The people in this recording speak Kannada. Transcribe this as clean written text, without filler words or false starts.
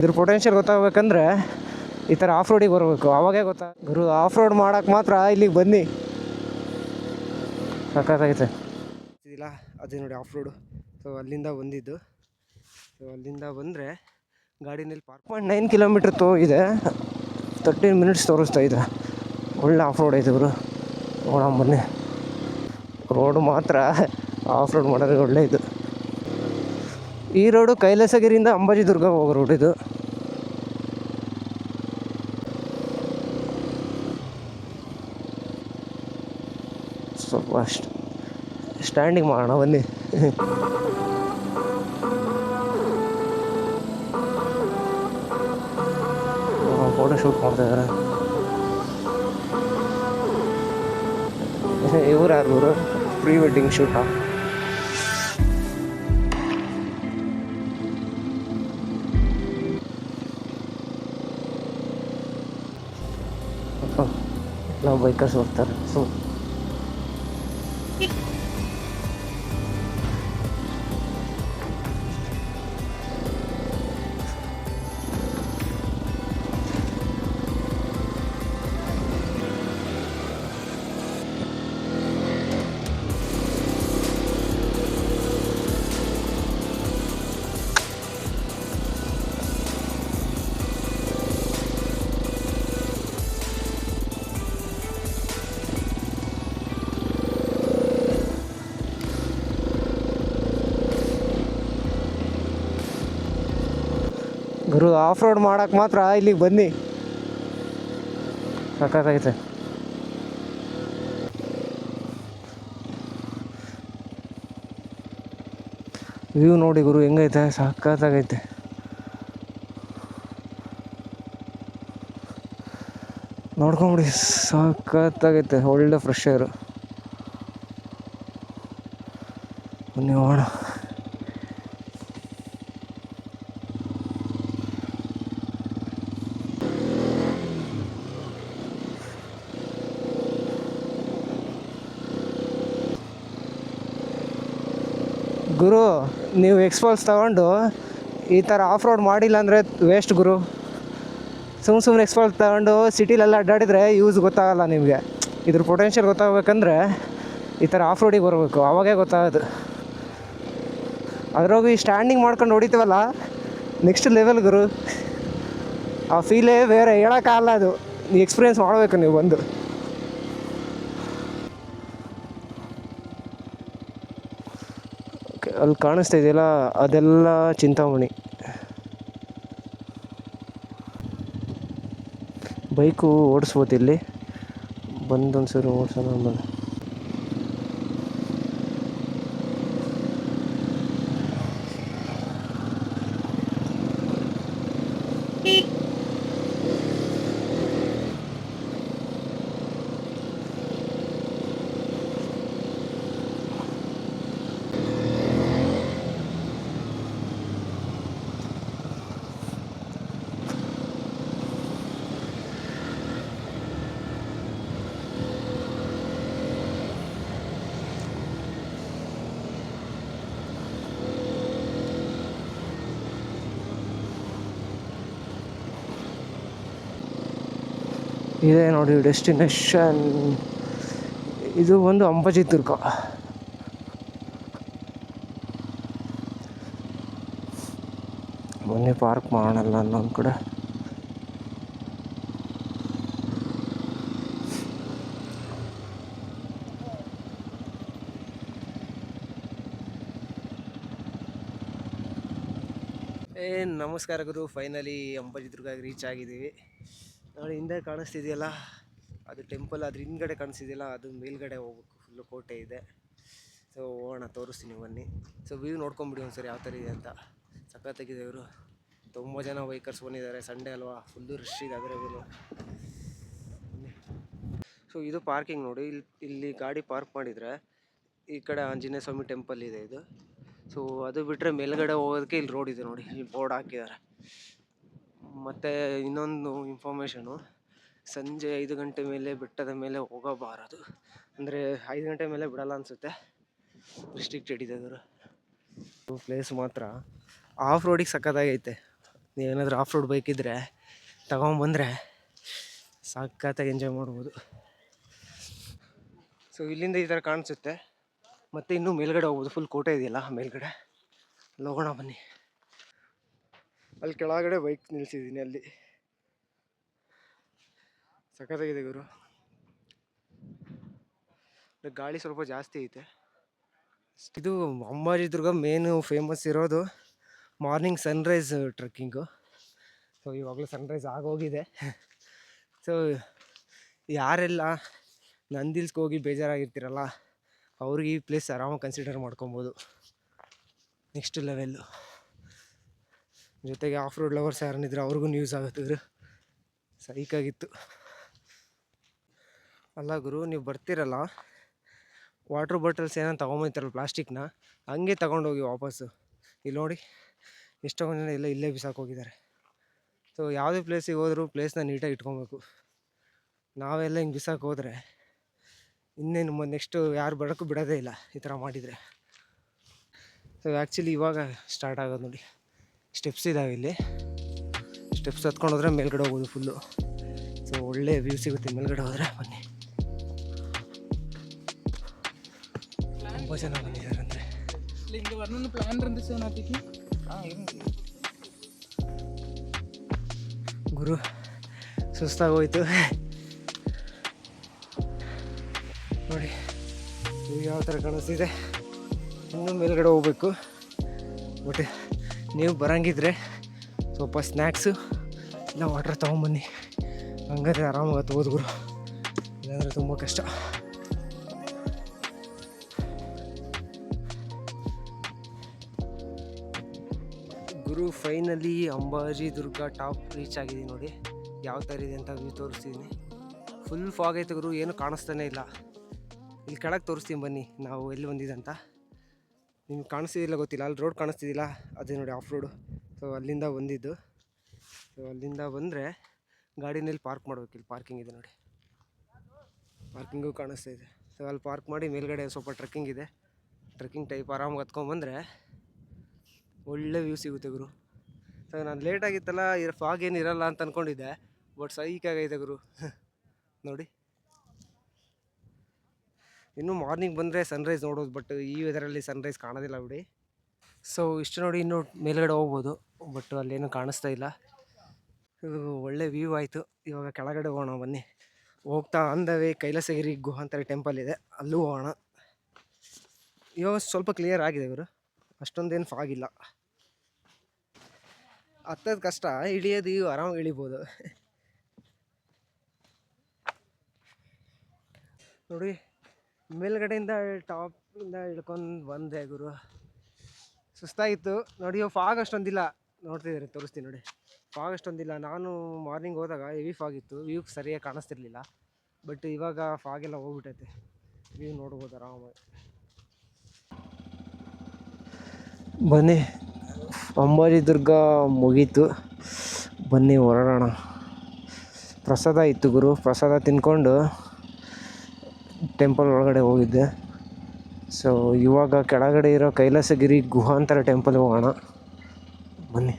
ಇದ್ರ ಪೊಟೆನ್ಷಿಯಲ್ ಗೊತ್ತಾಗಬೇಕಂದ್ರೆ ಈ ಥರ ಆಫ್ ರೋಡಿಗೆ ಬರಬೇಕು, ಅವಾಗೇ ಗುರು. ಆಫ್ ರೋಡ್ ಮಾಡೋಕ್ಕೆ ಮಾತ್ರ ಇಲ್ಲಿಗೆ ಬನ್ನಿ, ಸಖತ್ತಾಗೈತೆ ಇಲ್ಲ. ಅದೇ ನೋಡಿ ಆಫ್ ರೋಡು. ಸೊ ಅಲ್ಲಿಂದ ಬಂದಿದ್ದು. ಸೊ ಅಲ್ಲಿಂದ ಬಂದರೆ ಗಾಡಿನಲ್ಲಿ 9 ಕಿಲೋಮೀಟ್ರ್ ಇದೆ, 13 ಮಿನಿಟ್ಸ್ ತೋರಿಸ್ತಾ ಇದೆ. ಒಳ್ಳೆ ಆಫ್ ರೋಡ್ ಐತೆ ಗುರು, ನೋಡೋಣ ಬನ್ನಿ. ರೋಡು ಮಾತ್ರ ಆಫ್ ರೋಡ್ ಮಾಡೋದು ಒಳ್ಳೆ ಇದು. ಈ ರೋಡು ಕೈಲಾಸಗಿರಿಯಿಂದ ಅಂಬಾಜಿದುರ್ಗ ಹೋಗೋ ರೋಡ್ ಇದು. ಸ್ವಲ್ಪ ಸ್ಟ್ಯಾಂಡಿಂಗ್ ಮಾಡೋಣ ಬನ್ನಿ. ಫೋಟೋ ಶೂಟ್ ಮಾಡ್ತಾ ಇದ್ದಾರೆ ಇವ್ರು. ಯಾರು ಇವರು? ಪ್ರೀ ವೆಡ್ಡಿಂಗ್ ಶೂಟಾ? ನಾವು ಬೈಕರ್ಸ್ ಹೋಗ್ತಾರೆ. ಸೊ ಗುರು, ಆಫ್ ರೋಡ್ ಮಾಡೋಕ್ಕೆ ಮಾತ್ರ ಇಲ್ಲಿಗೆ ಬನ್ನಿ, ಸಖತ್ತಾಗೈತೆ. ವ್ಯೂ ನೋಡಿ ಗುರು ಹೆಂಗೈತೆ, ಸಖತ್ತಾಗೈತೆ. ನೋಡ್ಕೊಂಬಿಡಿ, ಸಖತ್ತಾಗೈತೆ. ಒಳ್ಳೆ ಫ್ರೆಶ್ ಏರು. ಬನ್ನಿ ಹೋಗೋಣ. ಗುರು, ನೀವು ಎಕ್ಸ್ಪಲ್ಸ್ ತಗೊಂಡು ಈ ಥರ ಆಫ್ ರೋಡ್ ಮಾಡಿಲ್ಲ ಅಂದರೆ ವೇಸ್ಟ್ ಗುರು. ಸುಮ್ಮನೆ ಎಕ್ಸ್ಪಲ್ಸ್ ತಗೊಂಡು ಸಿಟಿಲೆಲ್ಲ ಅಡ್ಡಾಡಿದರೆ ಯೂಸ್ ಗೊತ್ತಾಗಲ್ಲ ನಿಮಗೆ. ಇದ್ರ ಪೊಟೆನ್ಷಿಯಲ್ ಗೊತ್ತಾಗಬೇಕಂದ್ರೆ ಈ ಥರ ಆಫ್ ರೋಡಿಗೆ ಬರಬೇಕು, ಅವಾಗೇ ಗೊತ್ತಾಗೋದು. ಅದ್ರಾಗೂ ಈ ಸ್ಟ್ಯಾಂಡಿಂಗ್ ಮಾಡ್ಕೊಂಡು ಹೊಡಿತೀವಲ್ಲ, ನೆಕ್ಸ್ಟ್ ಲೆವೆಲ್ ಗುರು. ಆ ಫೀಲೇ ಬೇರೆ, ಹೇಳೋಕ್ಕಾಗಲ್ಲ. ಅದು ಎಕ್ಸ್ಪೀರಿಯೆನ್ಸ್ ಮಾಡಬೇಕು ನೀವು ಬಂದು. ಅಲ್ಲಿ ಕಾಣಿಸ್ತಾ ಇದೆಯಲ್ಲ, ಅದೆಲ್ಲ ಚಿಂತಾಮಣಿ. ಬೈಕು ಓಡಿಸ್ಬೋದು ಇಲ್ಲಿ ಬಂದೊಂದ್ಸರಿ ಓಡಿಸೋಣ ಆಮೇಲೆ. ಇದೇ ನೋಡಿ ಡೆಸ್ಟಿನೇಷನ್. ಇದು ಒಂದು ಅಂಬಾಜಿದುರ್ಗ. ಮೊನ್ನೆ ಪಾರ್ಕ್ ಮಾಡೋಣಲ್ಲ ಅನ್ನೊಂದು ಕಡೆ. ನಮಸ್ಕಾರ ಗುರು, ಫೈನಲಿ ಅಂಬಾಜಿದುರ್ಗಕ್ಕೆ ರೀಚ್ ಆಗಿದ್ದೀವಿ. ನೋಡಿ ಹಿಂದೆ ಕಾಣಿಸ್ತಿದೆಯಲ್ಲ, ಅದು ಟೆಂಪಲ್. ಅದ್ರ ಹಿಂದ್ಗಡೆ ಕಾಣಿಸ್ತಿದೆಯಲ್ಲ, ಅದು ಮೇಲ್ಗಡೆ ಹೋಗ್ಬೇಕು. ಫುಲ್ಲು ಕೋಟೆ ಇದೆ. ಸೊ ಹೋಗೋಣ, ತೋರಿಸ್ತೀನಿ ಬನ್ನಿ. ಸೊ ವ್ಯೂ ನೋಡ್ಕೊಂಬಿಡಿ ಒಂದ್ಸರಿ ಯಾವ ಥರ ಇದೆ ಅಂತ. ಸಖತ್ತಾಗಿದೆ ಇವರು. ತುಂಬ ಜನ ಬೈಕರ್ಸ್ ಬಂದಿದ್ದಾರೆ, ಸಂಡೇ ಅಲ್ವಾ, ಫುಲ್ಲು ರಶ್ ಇದೆ. ಅದರಾಗೂ ಸೊ ಇದು ಪಾರ್ಕಿಂಗ್ ನೋಡಿ. ಇಲ್ಲಿ ಗಾಡಿ ಪಾರ್ಕ್ ಮಾಡಿದರೆ ಈ ಕಡೆ ಆಂಜನೇಯ ಸ್ವಾಮಿ ಟೆಂಪಲ್ ಇದೆ ಇದು. ಸೊ ಅದು ಬಿಟ್ಟರೆ ಮೇಲ್ಗಡೆ ಹೋಗೋದಕ್ಕೆ ಇಲ್ಲಿ ರೋಡ್ ಇದೆ ನೋಡಿ, ಇಲ್ಲಿ ಬೋರ್ಡ್ ಹಾಕಿದ್ದಾರೆ. ಮತ್ತು ಇನ್ನೊಂದು ಇನ್ಫಾರ್ಮೇಷನು, ಸಂಜೆ 5 ಗಂಟೆ ಮೇಲೆ ಬೆಟ್ಟದ ಮೇಲೆ ಹೋಗಬಾರದು. ಅಂದರೆ 5 ಗಂಟೆ ಮೇಲೆ ಬಿಡಲ್ಲ ಅನಿಸುತ್ತೆ, ರಿಸ್ಟ್ರಿಕ್ಟೆಡ್ ಇದೆ. ಅದರ ಪ್ಲೇಸ್ ಮಾತ್ರ ಆಫ್ ರೋಡಿಗೆ ಸಕ್ಕತ್ತಾಗೈತೆ ನೀವೇನಾದರೂ ಆಫ್ ರೋಡ್ ಬೈಕ್ ಇದ್ದರೆ ತಗೊಂಬಂದರೆ ಸಖತ್ತಾಗಿ ಎಂಜಾಯ್ ಮಾಡ್ಬೋದು. ಸೊ ಇಲ್ಲಿಂದ ಈ ಥರ ಕಾಣಿಸುತ್ತೆ. ಮತ್ತು ಇನ್ನೂ ಮೇಲ್ಗಡೆ ಹೋಗ್ಬೋದು, ಫುಲ್ ಕೋಟೆ ಇದೆಯಲ್ಲ ಮೇಲ್ಗಡೆ, ಅಲ್ಲಿ ಹೋಗೋಣ ಬನ್ನಿ. ಅಲ್ಲಿ ಕೆಳಗಡೆ ಬೈಕ್ ನಿಲ್ಸಿದ್ದೀನಿ, ಅಲ್ಲಿ ಸಖತ್ತಾಗಿದೆ ಗುರು. ಗಾಳಿ ಸ್ವಲ್ಪ ಜಾಸ್ತಿ ಐತೆ. ಇದು ಅಂಬಾಜಿ ದುರ್ಗ ಮೇನು ಫೇಮಸ್ ಇರೋದು ಮಾರ್ನಿಂಗ್ ಸನ್ರೈಸ್ ಟ್ರೆಕ್ಕಿಂಗು. ಸೊ ಇವಾಗಲೂ ಸನ್ರೈಸ್ ಆಗೋಗಿದೆ. ಸೊ ಯಾರೆಲ್ಲ ನಂದಿಲ್ಸ್ಗೆ ಹೋಗಿ ಬೇಜಾರಾಗಿರ್ತೀರಲ್ಲ ಅವ್ರಿಗೆ ಈ ಪ್ಲೇಸ್ ಆರಾಮಾಗಿ ಕನ್ಸಿಡರ್ ಮಾಡ್ಕೊಬೋದು. Next level. ಜೊತೆಗೆ ಆಫ್ ರೋಡ್ ಲವರ್ಸ್ ಯಾರನ್ನಿದ್ರೆ ಅವ್ರಿಗೂ ಯೂಸ್ ಆಗುತ್ತಿದ್ರು. ಸೈಕಾಗಿತ್ತು ಅಲ್ಲ ಗುರು. ನೀವು ಬರ್ತಿರಲ್ಲ, ವಾಟ್ರ್ ಬಾಟಲ್ಸ್ ಏನೋ ತೊಗೊಂಬರ್ತಾರಲ್ಲ ಪ್ಲಾಸ್ಟಿಕ್ನ, ಹಂಗೆ ತಗೊಂಡೋಗಿ ವಾಪಸ್ಸು. ಇಲ್ಲಿ ನೋಡಿ ಎಷ್ಟೊಂದು ಜನ ಎಲ್ಲ ಇಲ್ಲೇ ಬಿಸಾಕೋಗಿದ್ದಾರೆ. ಸೊ ಯಾವುದೇ ಪ್ಲೇಸಿಗೆ ಹೋದರೂ ಪ್ಲೇಸ್ನ ನೀಟಾಗಿ ಇಟ್ಕೊಬೇಕು. ನಾವೆಲ್ಲ ಹಿಂಗೆ ಬಿಸಾಕಿ ಹೋದರೆ ಇನ್ನೇನು ನೆಕ್ಸ್ಟು ಯಾರು ಬರೋಕ್ಕೂ ಬಿಡೋದೇ ಇಲ್ಲ ಈ ಥರ ಮಾಡಿದರೆ. ಸೊ ಆ್ಯಕ್ಚುಲಿ ಇವಾಗ ಸ್ಟಾರ್ಟ್ ಆಗೋದು ನೋಡಿ. ಸ್ಟೆಪ್ಸ್ ಇದ್ದಾವೆ ಇಲ್ಲಿ, ಸ್ಟೆಪ್ಸ್ ಹತ್ಕೊಂಡು ಹೋದರೆ ಮೇಲ್ಗಡೆ ಹೋಗೋದು ಫುಲ್ಲು. ಸೊ ಒಳ್ಳೆ ವ್ಯೂ ಸಿಗುತ್ತೆ ಮೇಲ್ಗಡೆ ಹೋದರೆ. ಬನ್ನಿ, ತುಂಬ ಜನ ಬಂದಿದ್ದಾರೆ ಅಂದರೆ. ಗುರು ಸುಸ್ತಾಗೋಯ್ತು ನೋಡಿ. ಈಗ ಯಾವ ಥರ ಕಾಣಿಸ್ತಿದೆ. ಇನ್ನೂ ಮೇಲ್ಗಡೆ ಹೋಗ್ಬೇಕು. ಬಟ್ ನೀವು ಬರೋಂಗಿದ್ರೆ ಸ್ವಲ್ಪ ಸ್ನ್ಯಾಕ್ಸು ಇಲ್ಲ ವಾಟ್ರ್ ತೊಗೊಂಬನ್ನಿ, ಹಂಗಾದ್ರೆ ಆರಾಮಾಗಿ ಹತ್ಬೋದು ಗುರು. ಇಲ್ಲಾಂದರೆ ತುಂಬ ಕಷ್ಟ. ಗುರು ಫೈನಲಿ ಅಂಬಾಜಿ ದುರ್ಗ ಟಾಪ್ ರೀಚ್ ಆಗಿದ್ದೀನಿ ನೋಡಿ. ಯಾವ ಥರ ಇದೆ ಅಂತ ವ್ಯೂ ತೋರಿಸ್ತಿದ್ದೀನಿ. ಫುಲ್ ಫಾಗ್ ಐತೆ ಗುರು, ಏನು ಕಾಣಿಸ್ತಾನೆ ಇಲ್ಲ. ಇಲ್ಲಿ ಕೆಳಗೆ ತೋರಿಸ್ತೀನಿ ಬನ್ನಿ ನಾವು ಎಲ್ಲಿ ಬಂದಿದೆ ಅಂತ. ನಿಮ್ಗೆ ಕಾಣಿಸ್ತಿದ್ದಿಲ್ಲ ಗೊತ್ತಿಲ್ಲ, ಅಲ್ಲಿ ರೋಡ್ ಕಾಣಿಸ್ತಿದ್ದಿಲ್ಲ, ಅದೇ ನೋಡಿ ಆಫ್ ರೋಡು. ಸೊ ಅಲ್ಲಿಂದ ಬಂದಿದ್ದು. ಸೊ ಅಲ್ಲಿಂದ ಬಂದರೆ ಗಾಡಿನಲ್ಲಿ ಪಾರ್ಕ್ ಮಾಡ್ಬೇಕು. ಇಲ್ಲಿ ಪಾರ್ಕಿಂಗ್ ಇದೆ ನೋಡಿ, ಪಾರ್ಕಿಂಗು ಕಾಣಿಸ್ತಾ ಇದೆ. ಸೊ ಅಲ್ಲಿ ಪಾರ್ಕ್ ಮಾಡಿ ಮೇಲ್ಗಡೆ ಸ್ವಲ್ಪ ಟ್ರೆಕ್ಕಿಂಗ್ ಇದೆ. ಟ್ರೆಕ್ಕಿಂಗ್ ಟೈಪ್ ಆರಾಮಾಗಿ ಹತ್ಕೊಂಡ್ಬಂದರೆ ಒಳ್ಳೆ ವ್ಯೂ ಸಿಗುತ್ತೆ ಗುರು. ಸೊ ನಾನು ಲೇಟಾಗಿತ್ತಲ್ಲ, ಫಾಗ್ ಏನು ಇರಲ್ಲ ಅಂತ ಅಂದ್ಕೊಂಡಿದ್ದೆ, ಬಟ್ ಸೈಕಾಗೈತೆ ಗುರು. ನೋಡಿ, ಇನ್ನೂ ಮಾರ್ನಿಂಗ್ ಬಂದರೆ ಸನ್ರೈಸ್ ನೋಡೋದು, ಬಟ್ ಈ ವೆದರಲ್ಲಿ ಸನ್ರೈಸ್ ಕಾಣೋದಿಲ್ಲ ಬಿಡಿ. ಸೊ ಇಷ್ಟು ನೋಡಿ, ಇನ್ನೂ ಮೇಲ್ಗಡೆ ಹೋಗ್ಬೋದು, ಬಟ್ ಅಲ್ಲೇನು ಕಾಣಿಸ್ತಾ ಇಲ್ಲ. ಒಳ್ಳೆ ವ್ಯೂ ಆಯಿತು. ಇವಾಗ ಕೆಳಗಡೆ ಹೋಗೋಣ ಬನ್ನಿ. ಹೋಗ್ತಾ ಅಂದವೇ ಕೈಲಾಸಗಿರಿ ಗುಹಾಂತರ ಟೆಂಪಲ್ ಇದೆ, ಅಲ್ಲೂ ಹೋಗೋಣ. ಇವಾಗ ಸ್ವಲ್ಪ ಕ್ಲಿಯರ್ ಆಗಿದೆ ಗುರು, ಅಷ್ಟೊಂದೇನು ಫಾಗಿಲ್ಲ. ಹತ್ತೋದು ಕಷ್ಟ, ಇಳಿಯೋದು ಆರಾಮಾಗಿ ಇಳಿಬೋದು ನೋಡಿ. ಮೇಲ್ಗಡೆಯಿಂದ ಟಾಪಿಂದ ಇಳ್ಕೊಂಡು ಬಂದೆ ಗುರು. ಸುಸ್ತಾಗಿತ್ತು ನೋಡಿ. ಫಾಗ್ ಅಷ್ಟೊಂದಿಲ್ಲ, ನೋಡ್ತಿದ್ದೀರಿ ತೋರಿಸ್ತೀನಿ ನೋಡಿ. ಫಾಗ್ ಅಷ್ಟೊಂದಿಲ್ಲ. ನಾನು ಮಾರ್ನಿಂಗ್ ಹೋದಾಗ ಹೆವಿ ಫಾಗ್ ಇತ್ತು, ವ್ಯೂ ಸರಿಯಾಗಿ ಕಾಣಿಸ್ತಿರ್ಲಿಲ್ಲ. ಬಟ್ ಇವಾಗ ಫಾಗೆಲ್ಲ ಹೋಗ್ಬಿಟ್ಟೈತೆ, ವ್ಯೂ ನೋಡ್ಬೋದು ಆರಾಮಾಗಿ. ಬನ್ನಿ, ಅಂಬಾಜಿ ದುರ್ಗ ಮುಗೀತು, ಬನ್ನಿ ಹೊರಡೋಣ. ಪ್ರಸಾದ ಇತ್ತು ಗುರು, ಪ್ರಸಾದ ತಿನ್ಕೊಂಡು ಟೆಂಪಲ್ ಒಳಗಡೆ ಹೋಗಿದ್ದೆ. ಸೊ ಇವಾಗ ಕೆಳಗಡೆ ಇರೋ ಕೈಲಾಸಗಿರಿ ಗುಹಾಂತರ ಟೆಂಪಲ್ಗೆ ಹೋಗೋಣ ಬನ್ನಿ.